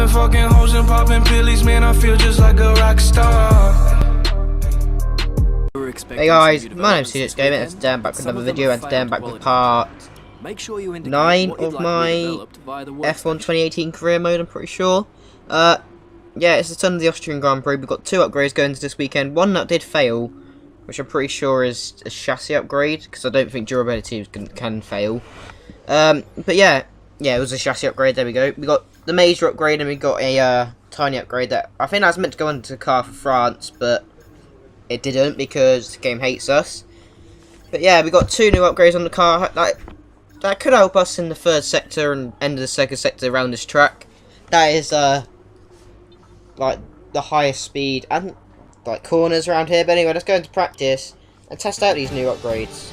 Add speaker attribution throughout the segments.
Speaker 1: fucking hoes and popping pillies, man, I feel just like a rock star.
Speaker 2: Hey guys, my name's CJ Gaming, and today I'm back with another video, and today I'm back with part 9 of my F1 2018 career mode, I'm pretty sure. Yeah, it's the turn of the Austrian Grand Prix. We've got 2 upgrades going into this weekend. One that did fail, which I'm pretty sure is a chassis upgrade, because I don't think durability can fail. But yeah, it was a chassis upgrade, there we go. We got the major upgrade, and we got a tiny upgrade that I think that's meant to go into the car for France, but it didn't because the game hates us. But yeah, we got 2 new upgrades on the car. That could help us in the 3rd sector and end of the 2nd sector around this track. That is like the highest speed and like corners around here. But anyway, let's go into practice and test out these new upgrades.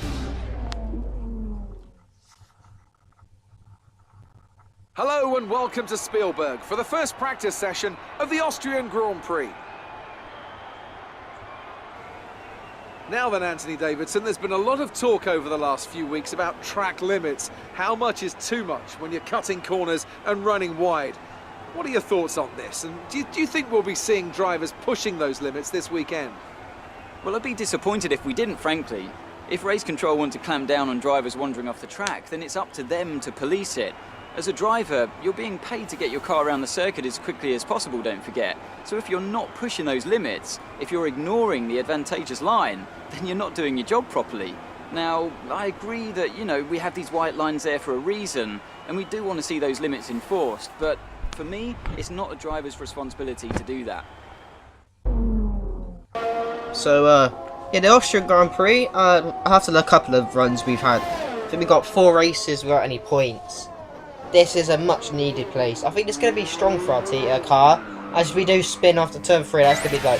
Speaker 3: Hello and welcome to Spielberg for the first practice session of the Austrian Grand Prix. Now then, Anthony Davidson, there's been a lot of talk over the last few weeks about track limits. How much is too much when you're cutting corners and running wide? What are your thoughts on this? And do you think we'll be seeing drivers pushing those limits this weekend?
Speaker 4: Well, I'd be disappointed if we didn't, frankly. If race control want to clamp down on drivers wandering off the track, then it's up to them to police it. As a driver, you're being paid to get your car around the circuit as quickly as possible, don't forget. So if you're not pushing those limits, if you're ignoring the advantageous line, then you're not doing your job properly. Now, I agree that, we have these white lines there for a reason, and we do want to see those limits enforced, but for me, it's not a driver's responsibility to do that.
Speaker 2: So, yeah, the Austrian Grand Prix, after the couple of runs we've had, I think we got 4 races without any points. This is a much needed place. I think it's going to be strong for our car. As we do spin after turn 3, that's going to be like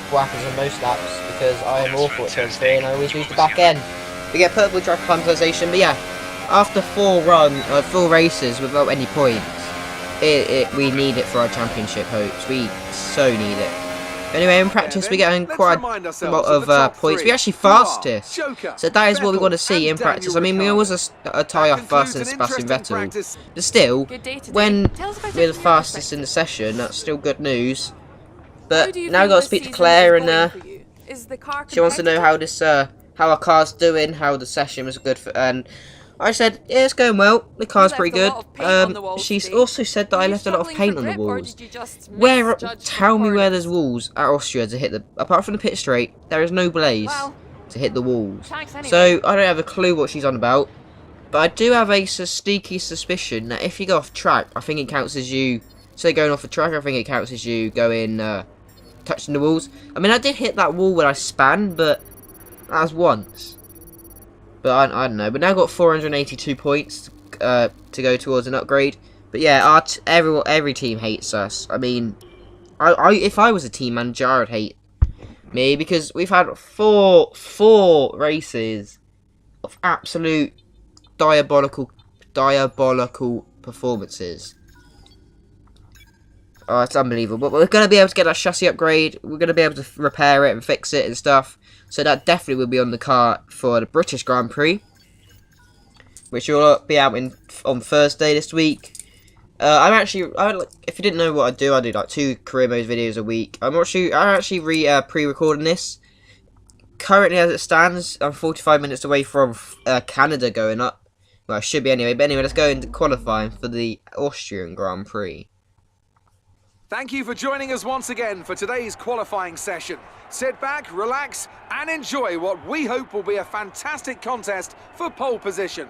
Speaker 2: what happens on most laps, because I am awful at turn 3 and I always lose the back end. We get purple track acclimatization, but yeah, after 4 races without any points, we need it for our championship hopes. We so need it. Anyway, in practice we get quite a lot of points. We actually fastest, so that is what we want to see in practice. I mean, we always tie off faster than Sebastian Vettel, but still, when we're the fastest in the session, that's still good news. But now we've got to speak to Claire, and she wants to know how this, how our car's doing, how the session was good for, and I said, yeah, it's going well, the car's pretty good. She's also said that I left a lot of paint on the walls. Tell me where there's walls at Austria to hit the, apart from the pit straight, there is no blaze to hit the walls. So, I don't have a clue what she's on about. But I do have a sneaky suspicion that if you go off track, I think it counts as you, say going off the track, I think it counts as you going, touching the walls. I mean, I did hit that wall when I span, but that was once. But I don't know. But now I've got 482 points to go towards an upgrade. But yeah, every team hates us. I mean, if I was a team manager, I would hate me, because we've had four races of absolute diabolical performances. Oh, it's unbelievable. But we're going to be able to get that chassis upgrade. We're going to be able to repair it and fix it and stuff. So that definitely will be on the car for the British Grand Prix, which will be out on Thursday this week. If you didn't know what I do like 2 career mode videos a week. I'm actually pre-recording this. Currently, as it stands, I'm 45 minutes away from Canada going up. Well, I should be anyway. But anyway, let's go into qualifying for the Austrian Grand Prix.
Speaker 3: Thank you for joining us once again for today's qualifying session. Sit back, relax, and enjoy what we hope will be a fantastic contest for pole position.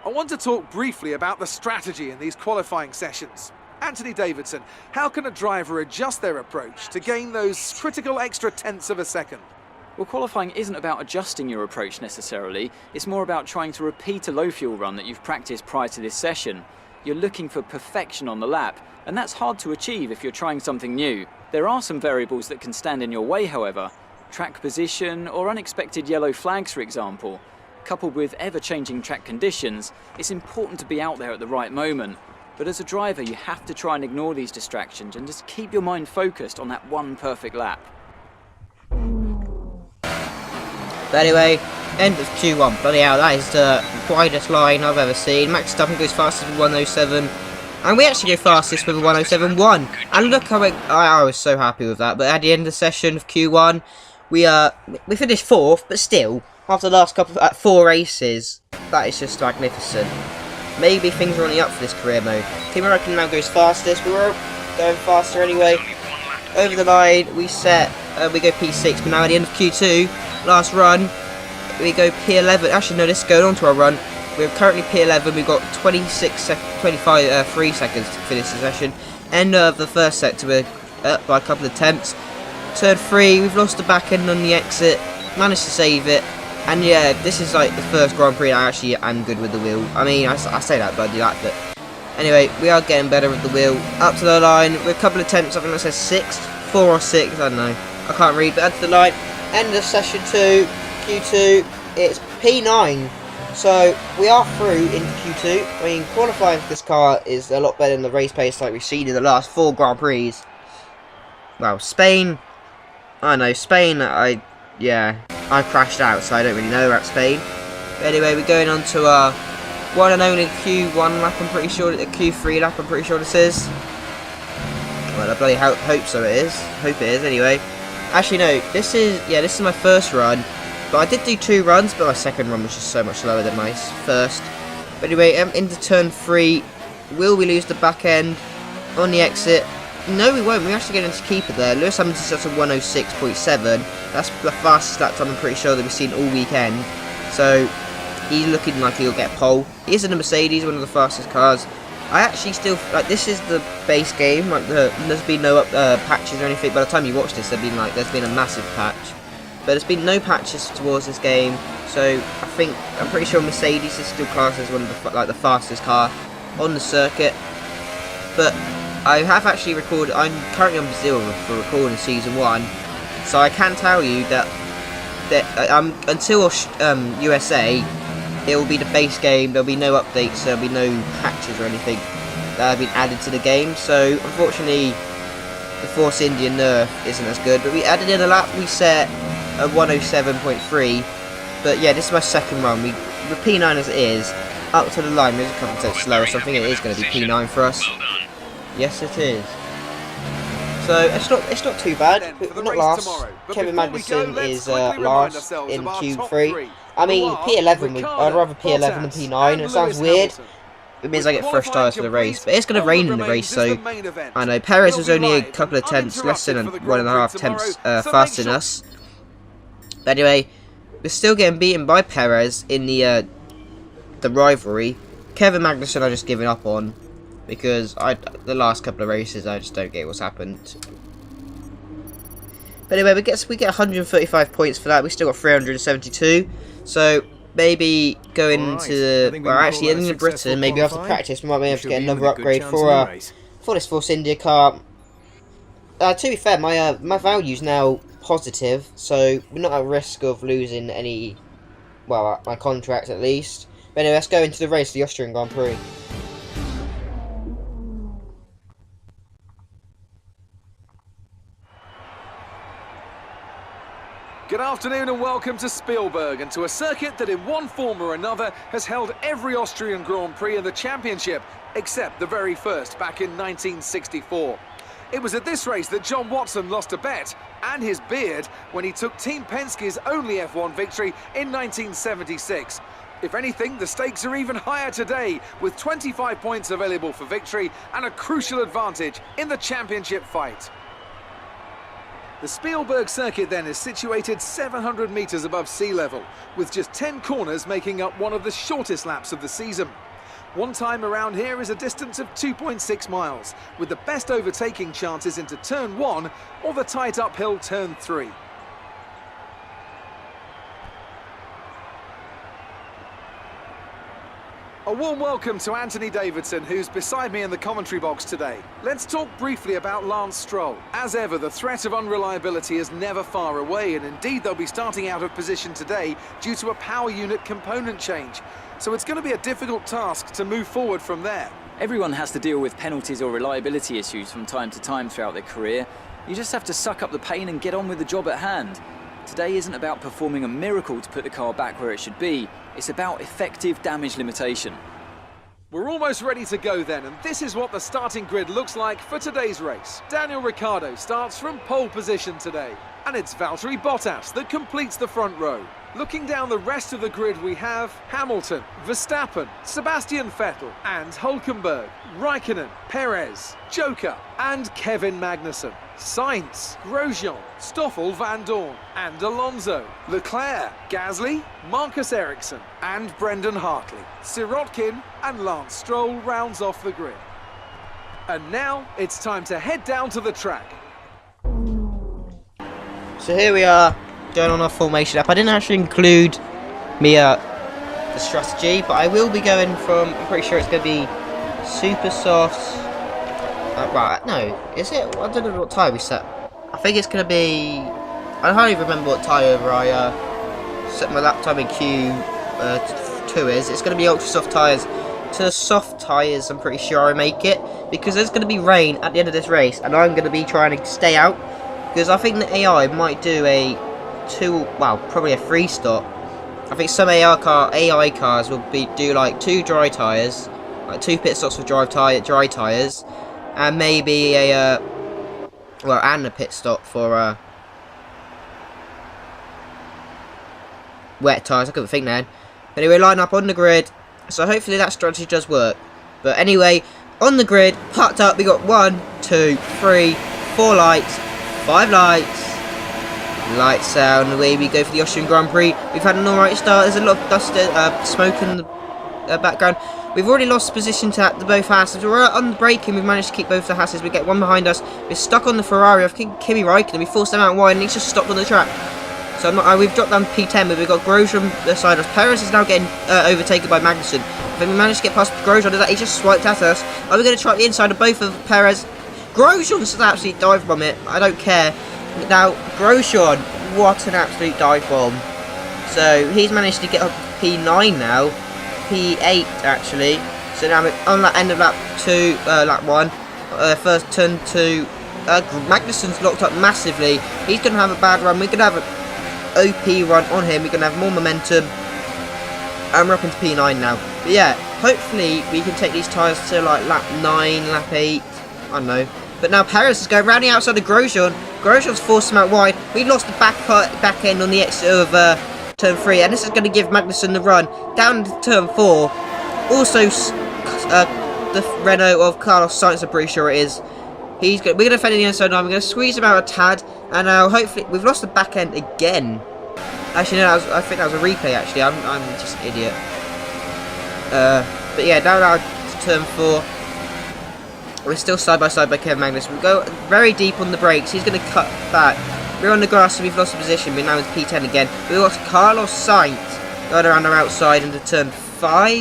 Speaker 3: I want to talk briefly about the strategy in these qualifying sessions. Anthony Davidson, how can a driver adjust their approach to gain those critical extra tenths of a second?
Speaker 4: Well, qualifying isn't about adjusting your approach necessarily. It's more about trying to repeat a low fuel run that you've practiced prior to this session. You're looking for perfection on the lap, and that's hard to achieve if you're trying something new. There are some variables that can stand in your way, however. Track position or unexpected yellow flags, for example. Coupled with ever-changing track conditions, it's important to be out there at the right moment. But as a driver, you have to try and ignore these distractions and just keep your mind focused on that one perfect lap.
Speaker 2: But anyway, End of Q1. Bloody hell, that is the widest line I've ever seen. Max Verstappen goes fastest with 107. And we actually go fastest with a 107.1. And look how I was so happy with that. But at the end of the session of Q1, we finished 4th, but still, after the last couple of 4 races, that is just magnificent. Maybe things are only up for this career mode. Team American now goes fastest. We were going faster anyway. Over the line, we go P6, but now at the end of Q2, last run, we go P11. Actually, no, this is going on to our run. We're currently P11. We've got 3 seconds to finish the session. End of the first sector, we're up by a couple of tenths. Turn 3, we've lost the back end on the exit. Managed to save it. And yeah, this is like the first Grand Prix I actually am good with the wheel. I mean, I say that, but I do that. But anyway, we are getting better with the wheel. Up to the line, we're a couple of tenths. I think that says 6th, 4 or 6. I don't know. I can't read. But up to the line. End of session 2, Q2. It's P9. So we are through into Q2. I mean, qualifying for this car is a lot better than the race pace like we've seen in the last 4 Grand Prix. Well, Spain. I know Spain. I crashed out, so I don't really know about Spain. But anyway, we're going on to our one and only Q1 lap. I'm pretty sure Q3 lap. I'm pretty sure this is. Well, I bloody hope so. It is. Hope it is. Anyway, actually no. This is my first run. But I did do 2 runs, but my second run was just so much slower than my first. But anyway, into turn 3. Will we lose the back end on the exit? No, we won't. We're actually going to keep it there. Lewis Hamilton's set to 106.7. That's the fastest lap time I'm pretty sure that we've seen all weekend. So he's looking like he'll get pole. He is in a Mercedes, one of the fastest cars. I actually still like this is the base game. Like there's been no patches or anything. By the time you watch this, there's been a massive patch. But there's been no patches towards this game, so I'm pretty sure Mercedes is still classed as one of the fastest car on the circuit. But I have actually recorded. I'm currently on Brazil for recording season 1, so I can tell you that until USA, it will be the base game. There'll be no updates. There'll be no patches or anything that have been added to the game. So unfortunately, the Force India nerf isn't as good. But we added in a lap. We set a 107.3, but yeah, this is my second run. We're P9 as it is, up to the line. There's a couple of times slower, so I think it is going to be P9 for us. Yes, it is. So it's not too bad. We're not last. Kevin Magnussen is last in Q3. I mean, P11. I'd rather P11 than P9. It sounds weird. It means I get fresh tyres for the race, but it's going to rain in the race, so I know Perez was only a couple of tenths, less than 1.5 tenths faster than us. But anyway, we're still getting beaten by Perez in the rivalry. Kevin Magnussen I just given up on because the last couple of races I just don't get what's happened. But anyway, we get 135 points for that. We still got 372. So maybe going to actually in Britain, maybe after practice we might be able to get another upgrade for this Force India car. To be fair, my value's now positive, so we're not at risk of losing any, well, my contract at least. But anyway, let's go into the race, the Austrian Grand Prix.
Speaker 3: Good afternoon and welcome to Spielberg, and to a circuit that in one form or another has held every Austrian Grand Prix in the championship, except the very first back in 1964. It was at this race that John Watson lost a bet and his beard when he took Team Penske's only F1 victory in 1976. If anything, the stakes are even higher today, with 25 points available for victory and a crucial advantage in the championship fight. The Spielberg circuit then is situated 700 metres above sea level, with just 10 corners making up one of the shortest laps of the season. One time around here is a distance of 2.6 miles, with the best overtaking chances into turn 1 or the tight uphill turn 3. A warm welcome to Anthony Davidson, who's beside me in the commentary box today. Let's talk briefly about Lance Stroll. As ever, the threat of unreliability is never far away, and indeed they'll be starting out of position today due to a power unit component change. So it's going to be a difficult task to move forward from there.
Speaker 4: Everyone has to deal with penalties or reliability issues from time to time throughout their career. You just have to suck up the pain and get on with the job at hand. Today isn't about performing a miracle to put the car back where it should be. It's about effective damage limitation.
Speaker 3: We're almost ready to go then, and this is what the starting grid looks like for today's race. Daniel Ricciardo starts from pole position today, and it's Valtteri Bottas that completes the front row. Looking down the rest of the grid, we have Hamilton, Verstappen, Sebastian Vettel and Hülkenberg, Raikkonen, Perez, Joker and Kevin Magnussen, Sainz, Grosjean, Stoffel Van Dorn and Alonso, Leclerc, Gasly, Marcus Ericsson and Brendan Hartley, Sirotkin and Lance Stroll rounds off the grid. And now it's time to head down to the track.
Speaker 2: So here we are, going on our formation app. I didn't actually include the strategy, but I will be going from, I'm pretty sure it's going to be super soft. Right, no, is it? I don't know what tyre we set. I think it's going to be, I don't even remember what tyre I set my lap time in Q2 is. It's going to be ultra soft tyres. To the soft tyres, I'm pretty sure I make it, because there's going to be rain at the end of this race, and I'm going to be trying to stay out, because I think the AI might do probably a 3 stop. I think some AI cars will do like 2 dry tyres, like 2 pit stops for dry tyres, and maybe and a pit stop for wet tyres. I couldn't think then. Anyway, line up on the grid, so hopefully that strategy does work. But anyway, on the grid, parked up, we got 1, 2, 3, 4 lights, 5 lights. Lights out, and away we go for the Austrian Grand Prix. We've had an alright start. There's a lot of dust, smoke in the background. We've already lost position to both Hasses. We're on the braking. We've managed to keep both the Hasses. We get one behind us. We're stuck on the Ferrari of Kimi Raikkonen. We forced them out wide, and he's just stopped on the track. So we've dropped down to P10, but we've got Grosjean beside us. Perez is now getting overtaken by Magnussen. I think we managed to get past Grosjean. He just swiped at us. Are we going to try the inside of both of Perez? Grosjean's absolutely dive bomb it. I don't care. Now, Grosjean, what an absolute dive bomb. So, he's managed to get up to P9 now. P8, actually. So now we're on that end of lap 1. First turn 2. Magnussen's locked up massively. He's going to have a bad run. We're going to have an OP run on him. We're going to have more momentum. And we're up into P9 now. But yeah, hopefully we can take these tyres to like lap 9, lap 8. I don't know. But now Perez is going round the outside of Grosjean. Grosjean's forced him out wide. We lost the back end on the exit of turn 3. And this is going to give Magnussen the run. Down to turn 4. Also, the Renault of Carlos Sainz, I'm pretty sure it is. We're going to defend the inside now. We're going to squeeze him out a tad. And now, hopefully, we've lost the back end again. Actually, no, I think that was a replay, actually. I'm just an idiot. But yeah, now to turn 4. We're still side by side by Kevin Magnussen. We go very deep on the brakes. He's going to cut back. We're on the grass, so we've lost the position. We're now in P10 again. We've got Carlos Sainz going around our outside into turn 5.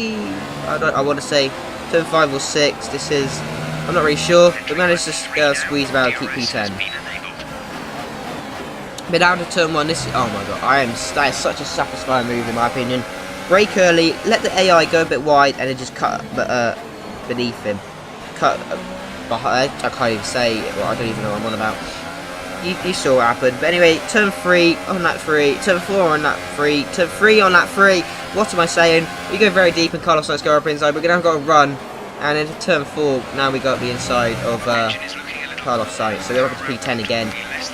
Speaker 2: I want to say turn 5 or 6. This is, I'm not really sure. We managed to squeeze him out and keep P10. But down to turn 1. This is, oh my god, that is such a satisfying move in my opinion. Brake early, let the AI go a bit wide, and then just cut beneath him. Cut behind, I can't even say, well, I don't even know what I'm on about. You saw what happened. But anyway, turn 3 on that 3, turn 4 on that 3, turn 3 on that 3. What am I saying? We go very deep and Carlos Sainz go up inside. We're going to have a run. And into turn 4, now we got the inside of Carlos Sainz. So we're up to P10 again.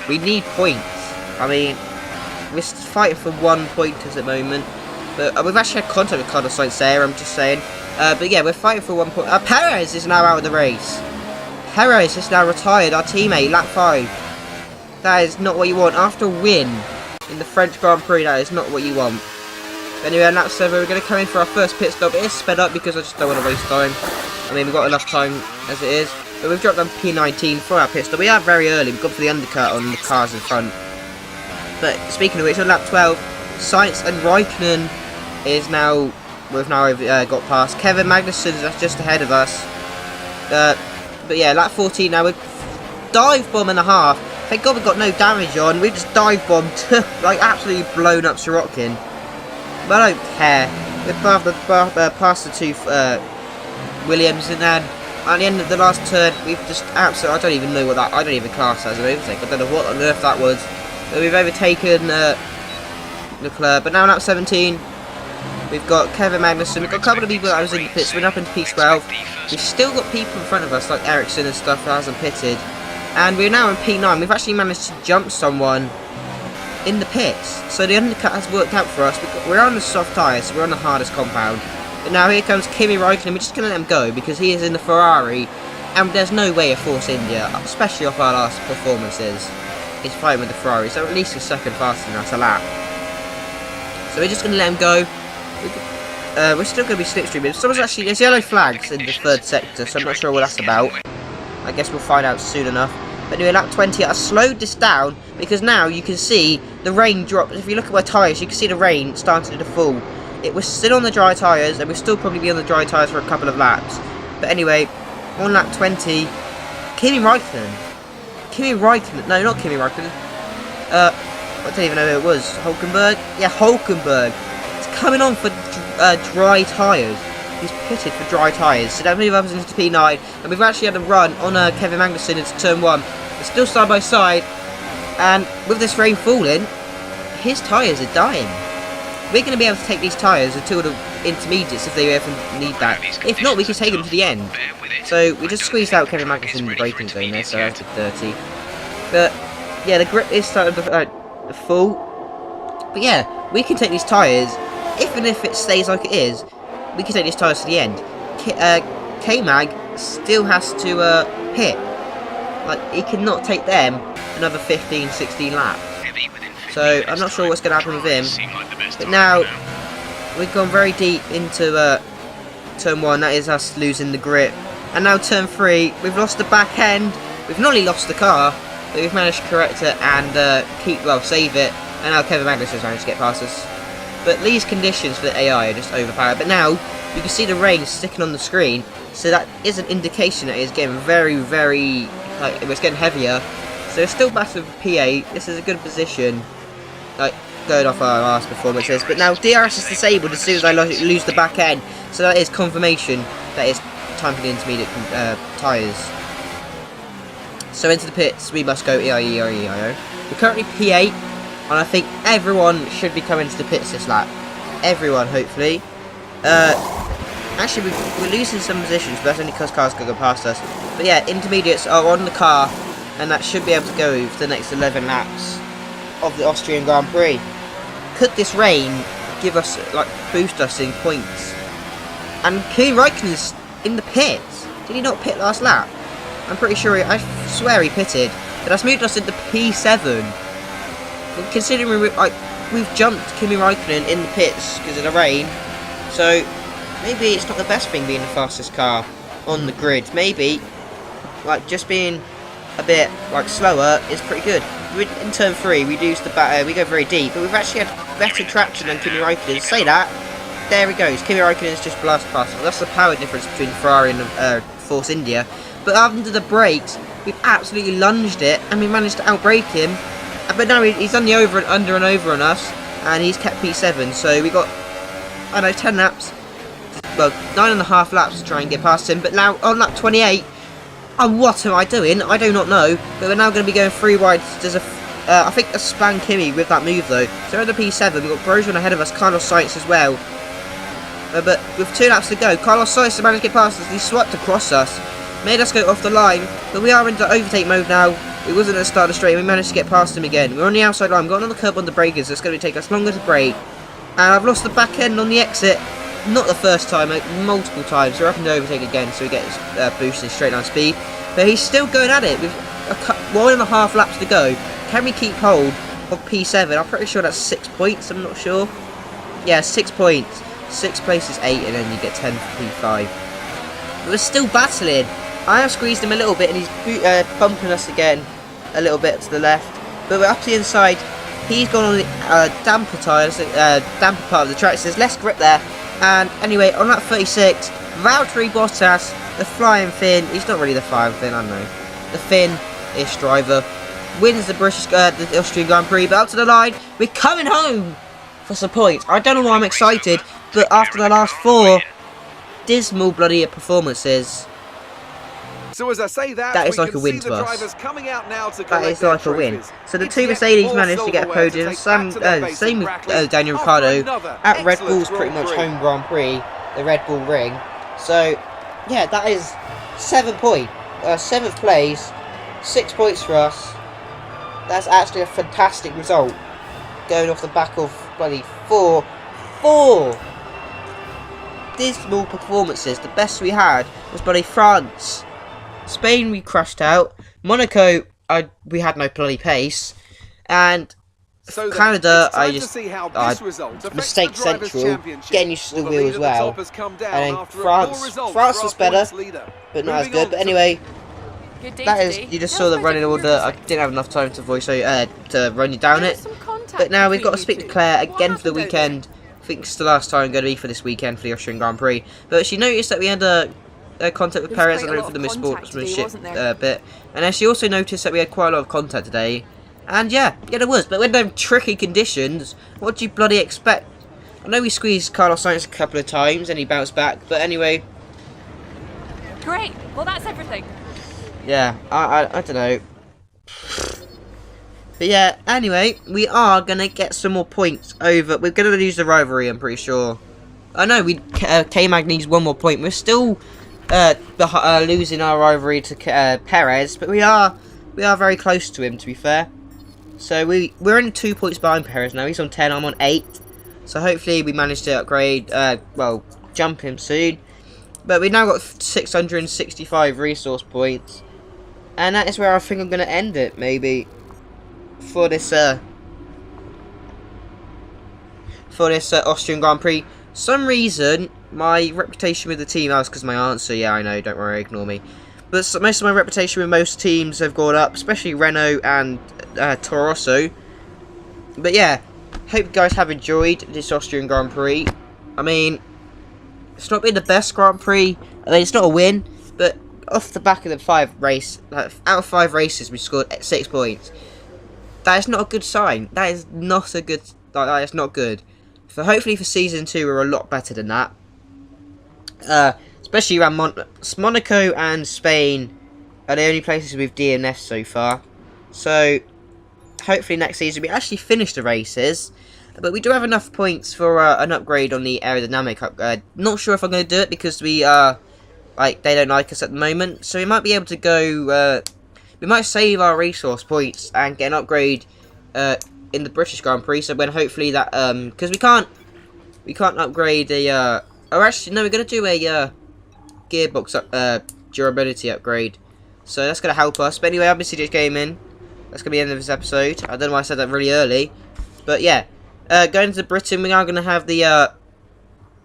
Speaker 2: We need points. I mean, we're fighting for 1 point at the moment. But we've actually had contact with Carlos Sainz there, I'm just saying. But yeah, we're fighting for 1 point. Perez is now out of the race. Perez is now retired, our teammate, lap 5. That is not what you want. After a win in the French Grand Prix, that is not what you want. But anyway, on lap 7, we're going to come in for our first pit stop. It is sped up because I just don't want to waste time. I mean, we've got enough time as it is. But we've dropped down to P19 for our pit stop. We are very early. We've gone for the undercut on the cars in front. But speaking of which, on lap 12, Sainz and Raikkonen is now, we've now got past. Kevin Magnussen is just ahead of us. But yeah, lap 14 now, we're dive bomb and a half. Thank God we've got no damage on. We just dive bombed, like absolutely blown up Sirotkin. But I don't care. We're past the 2 Williams, and then at the end of the last turn, we've just absolutely, I don't even know what that, I don't even class that as an overtake. I don't know what on earth that was. But we've overtaken Leclerc. But now on lap 17, we've got Kevin Magnussen. We've got a couple of people that was in the pits. We're up into P12. We've still got people in front of us, like Ericsson and stuff, that hasn't pitted. And we're now in P9. We've actually managed to jump someone in the pits. So the undercut has worked out for us. We're on the soft tyres, so we're on the hardest compound. But now here comes Kimi Raikkonen. We're just going to let him go because he is in the Ferrari. And there's no way of Force India, especially off our last performances, is fighting with the Ferrari. So at least a second faster than us a lap. So we're just going to let him go. We're still going to be slipstreaming. There's yellow flags in the third sector, so I'm not sure what that's about. I guess we'll find out soon enough. But anyway, lap 20, I slowed this down because now you can see the rain drop. If you look at my tyres, you can see the rain starting to fall. It was still on the dry tyres, and we'll still probably be on the dry tyres for a couple of laps. But anyway, on lap 20, Kimi Raikkonen. No, not Kimi Raikkonen. I don't even know who it was. Hulkenberg? Yeah, Hulkenberg. It's coming on for dry tyres. He's pitted for dry tyres. So that moves us into P9. And we've actually had a run on Kevin Magnussen into turn 1. We're still side by side. And with this rain falling, his tyres are dying. We're going to be able to take these tyres until the intermediates if they ever need that. If not, we can take them to the end. So we just squeezed out Kevin Magnussen in the braking zone there, so out of 30. But yeah, the grip is starting to fall. But yeah, we can take these tyres, even if it stays like it is, we can take these tyres to the end. K-Mag still has to pit. Like, he cannot take them another 15, 16 laps. So I'm not sure what's going to happen with him. But now, we've gone very deep into turn 1, that is us losing the grip. And now turn 3, we've lost the back end. We've not only lost the car, but we've managed to correct it and save it. And now Kevin Magnussen's managed to get past us. But these conditions for the AI are just overpowered. But now, you can see the rain sticking on the screen. So that is an indication that it's getting very, very, it's getting heavier. So it's still battling for P8. This is a good position, like, going off our last performances. But now DRS is disabled as soon as I lose the back end. So that is confirmation that it's time for the intermediate tyres. So into the pits, we must go EIO. We're currently P8, and I think everyone should be coming to the pits this lap. Everyone, hopefully. Actually, we're losing some positions, but that's only because cars can go past us. But yeah, intermediates are on the car, and that should be able to go for the next 11 laps of the Austrian Grand Prix. Could this rain give us, like, boost us in points? And Kimi Raikkonen's in the pits. Did he not pit last lap? I'm pretty sure I swear he pitted. But that's moved us into P7. But considering we've jumped Kimi Raikkonen in the pits because of the rain, so maybe it's not the best thing being the fastest car on the grid. Maybe, like, just being a bit, like, slower is pretty good. In turn 3, we lose the we go very deep, but we've actually had better traction than Kimi Raikkonen. Say that. There he goes. Kimi Raikkonen's just blasted past us. That's the power difference between Ferrari and Force India. But under the brakes, we've absolutely lunged it, and we managed to outbrake him. But now he's done the under and over on us, and he's kept P7. So we got, I don't know, 10 laps. Well, 9.5 laps to try and get past him. But now on lap 28, what am I doing? I do not know. But we're now going to be going 3 wide. There's I think a Span Kimi with that move though. So we're at the P7. We've got Grosjean ahead of us, Carlos Sainz as well. But with 2 laps to go, Carlos Sainz managed to get past us. He swept across us, made us go off the line. But we are into overtake mode now. It wasn't at the start of the straight. We managed to get past him again. We're on the outside line. We've got another curb on the breakers. So it's going to take us longer to brake. And I've lost the back end on the exit. Not the first time, like, multiple times. We're up into overtake again, so we get boosted straight line speed. But he's still going at it with 1.5 laps to go. Can we keep hold of P7? I'm pretty sure that's 6 points. I'm not sure. Yeah, 6 points. 6th place is 8, and then you get 10 for P5. But we're still battling. I have squeezed him a little bit, and he's bumping us again a little bit to the left. But we're up to the inside. He's gone on the damper tyres, damper part of the track. So there's less grip there. And anyway, on lap 36, Valtteri Bottas, the flying Finn. He's not really the flying Finn, I don't know. The Finn-ish driver wins the the Austrian Grand Prix. But up to the line, we're coming home for some points. I don't know why I'm excited, but after the last 4 dismal bloody performances,
Speaker 3: So as I say
Speaker 2: that is
Speaker 3: we
Speaker 2: like a
Speaker 3: can
Speaker 2: win
Speaker 3: see
Speaker 2: to
Speaker 3: the
Speaker 2: us.
Speaker 3: drivers coming out now to
Speaker 2: That
Speaker 3: collect
Speaker 2: is
Speaker 3: their
Speaker 2: like a win.
Speaker 3: trophies.
Speaker 2: So the
Speaker 3: It's
Speaker 2: two
Speaker 3: yet
Speaker 2: Mercedes
Speaker 3: more
Speaker 2: managed to get
Speaker 3: silverware to
Speaker 2: podiums.
Speaker 3: take back to their base
Speaker 2: Same
Speaker 3: in
Speaker 2: with
Speaker 3: Brackley
Speaker 2: Daniel
Speaker 3: after
Speaker 2: Ricciardo
Speaker 3: another
Speaker 2: at Red
Speaker 3: excellent
Speaker 2: Bull's pretty
Speaker 3: Grand
Speaker 2: much
Speaker 3: Prix.
Speaker 2: home Grand Prix, the Red Bull Ring. So yeah, that is 7 points, 7th place, 6 points for us. That's actually a fantastic result, going off the back of bloody four dismal performances. The best we had was bloody France. Spain we crushed out. Monaco, we had no bloody pace. And
Speaker 3: So then,
Speaker 2: Canada,
Speaker 3: it's time
Speaker 2: I
Speaker 3: to
Speaker 2: just
Speaker 3: see how this result affects
Speaker 2: mistake
Speaker 3: the Drivers'
Speaker 2: central,
Speaker 3: Championship.
Speaker 2: getting used to the
Speaker 3: Well,
Speaker 2: wheel
Speaker 3: lead
Speaker 2: as
Speaker 3: at the
Speaker 2: well.
Speaker 3: top has come down
Speaker 2: And then
Speaker 3: after a poor result
Speaker 2: France
Speaker 3: for
Speaker 2: was
Speaker 3: our
Speaker 2: better,
Speaker 3: points leader.
Speaker 2: but not as
Speaker 3: Moving
Speaker 2: good.
Speaker 3: on
Speaker 2: But
Speaker 3: to-
Speaker 2: anyway,
Speaker 5: Good day
Speaker 2: that is,
Speaker 5: today.
Speaker 2: you just
Speaker 5: Now
Speaker 2: saw the
Speaker 5: let's
Speaker 2: running
Speaker 5: take
Speaker 2: order. I
Speaker 5: music.
Speaker 2: didn't have enough time to to run you down
Speaker 5: There
Speaker 2: it.
Speaker 5: was some contact
Speaker 2: But now we've got to
Speaker 5: between
Speaker 2: speak to
Speaker 5: you two.
Speaker 2: Claire
Speaker 5: What
Speaker 2: again for the
Speaker 5: happened out there?
Speaker 2: weekend. I think it's the last time going to be for this weekend for the Austrian Grand Prix. But she noticed that we had a contact with
Speaker 5: There was
Speaker 2: Perez
Speaker 5: quite
Speaker 2: and
Speaker 5: a lot
Speaker 2: for the
Speaker 5: of contact today,
Speaker 2: sportsmanship
Speaker 5: wasn't there?
Speaker 2: bit. And then she also noticed that we had quite a lot of contact today. And yeah, there was. But with them tricky conditions, what do you bloody expect? I know we squeezed Carlos Sainz a couple of times and he bounced back. But anyway,
Speaker 5: Great. Well, that's everything.
Speaker 2: yeah, I don't know. But yeah, anyway, we are going to get some more points over. We're going to lose the rivalry, I'm pretty sure. I know K-Mag needs 1 more point. We're still losing our rivalry to Perez, but we are very close to him, to be fair. So we're only 2 points behind Perez now. He's on 10, I'm on 8. So hopefully we manage to upgrade, well, jump him soon. But we've now got 665 resource points. And that is where I think I'm going to end it, maybe. For this Austrian Grand Prix. Some reason, my reputation with the team, that was because my answer, yeah, I know, don't worry, ignore me. But most of my reputation with most teams have gone up, especially Renault and Toro Rosso. But yeah, hope you guys have enjoyed this Austrian Grand Prix. I mean, it's not been the best Grand Prix. I mean, it's not a win, but off the back of the out of 5 races, we scored 6 points. That is not a good sign. That is not a good. That is not good. So hopefully for season 2, we're a lot better than that. Especially around Monaco and Spain are the only places we've DNF'd so far. So hopefully next season we actually finish the races. But we do have enough points for an upgrade on the aerodynamic upgrade. Not sure if I'm going to do it because we are they don't like us at the moment. So we might be able to go. We might save our resource points and get an upgrade in the British Grand Prix. So when hopefully that because we can't upgrade a or actually no, we're gonna do a gearbox durability upgrade. So that's gonna help us. But anyway, I've been CJ Gaming. That's gonna be the end of this episode. I don't know why I said that really early, but yeah, going to Britain, we are gonna have the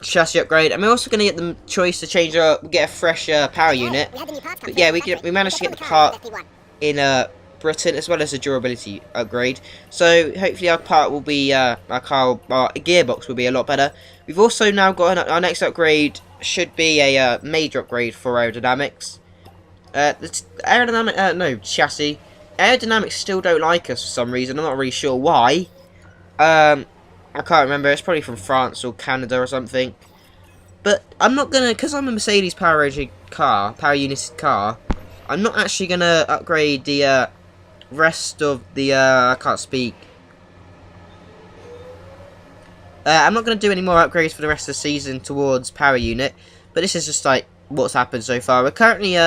Speaker 2: chassis upgrade, and we're also gonna get the choice to change get a fresh power unit. But yeah, we managed to get the part in Britain as well as a durability upgrade. So hopefully our part will be our gearbox will be a lot better. We've also now got our next upgrade should be a major upgrade for aerodynamics. Chassis. Aerodynamics still don't like us for some reason. I'm not really sure why. I can't remember. It's probably from France or Canada or something. But I'm not gonna, because I'm a Mercedes power unit car. I'm not actually gonna upgrade the rest of the I can't speak. I'm not gonna do any more upgrades for the rest of the season towards power unit. But this is just like what's happened so far. We're currently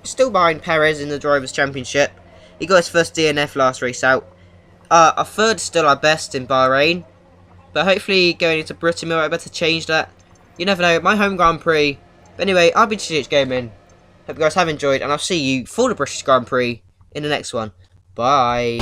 Speaker 2: still behind Perez in the Drivers' Championship. He got his first DNF last race out. Our third is still our best in Bahrain. But hopefully going into Britain, we might better change that. You never know, my home Grand Prix. But anyway, I've been CH Gaming. Hope you guys have enjoyed, and I'll see you for the British Grand Prix in the next one. Bye.